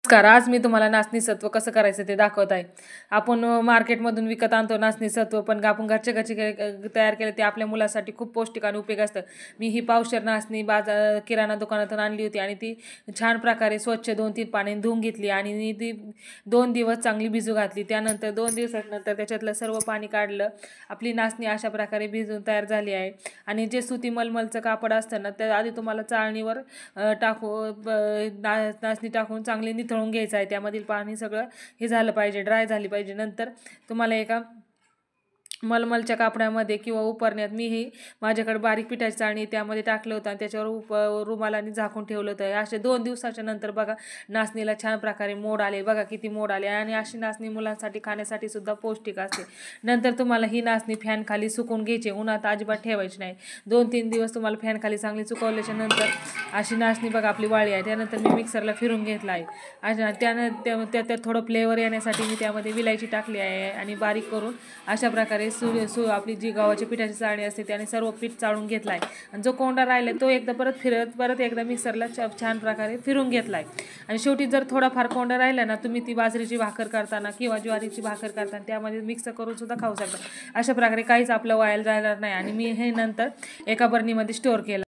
नमस्कार. आज मी तुम्हाला नाचणी सत्व कसं करायचं ते दाखवत आहे. आपण मार्केटमधून विकत आणतो नाचणी सत्व, पण आपण घरच्या घरची तयार केलं ते आपल्या मुलासाठी खूप पौष्टिक आणि उपयोगी असतं. मी ही पावशेर नाचणी किराणा दुकानातून आणली होती आणि ती छान प्रकारे स्वच्छ 2-3 पाण्याने धुवून घेतली आणि ती 2 दिवस चांगली भिजू घातली. त्यानंतर 2 दिवसानंतर त्याच्यातलं सर्व पाणी काढलं. आपली नाचणी अशा प्रकारे भिजून तयार झाली आहे. आणि जे सुती मलमलचं कापड असतं ना, त्या आधी तुम्हाला चाळणीवर नाचणी टाकून चांगली निथळून घ्यायचं आहे. त्यामधील पाणी सगळं हे झालं पाहिजे, ड्राय झाली पाहिजे. नंतर तुम्हाला एका मलमलच्या कापडामध्ये किंवा उपरण्यात मी माझ्याकडे बारीक पिठाची चाळणी त्यामध्ये टाकलं होतं आणि त्याच्यावर रुमालाने झाकून ठेवलं होतं. असे 2 दिवसाच्या नंतर बघा नाचणीला छान प्रकारे मोड आले. बघा किती मोड आले. आणि अशी नाचणी मुलांसाठी खाण्यासाठी सुद्धा पौष्टिक असते. नंतर तुम्हाला ही नाचणी फॅन खाली सुकून घ्यायची, उन्हात अजिबात ठेवायची नाही. 2-3 दिवस तुम्हाला फॅन खाली चांगली सुकवल्याच्या नंतर अशी नाचणी बघा आपली वाळी आहे. त्यानंतर मी मिक्सरला फिरून घेतला आहे. त्यात थोडं फ्लेवर येण्यासाठी मी त्यामध्ये विलायची टाकली आहे आणि बारीक करून अशा प्रकारे आपली जी गव्हाची पिठाची चाळणी असते त्याने सर्व पीठ चाळून घेतला आहे. आणि जो कोंडा राहिला तो एकदा परत एकदा मिक्सरला छान प्रकारे फिरून घेतला आहे. आणि शेवटी जर थोडाफार कोंडा राहिला ना, तुम्ही ती बाजरीची भाकर करताना किंवा ज्वारीची भाकर करताना त्यामध्ये मिक्स करून सुद्धा खाऊ शकता. अशा प्रकारे काहीच आपलं वाया जाणार नाही. आणि मी हे नंतर एका बरणीमध्ये स्टोअर केलं.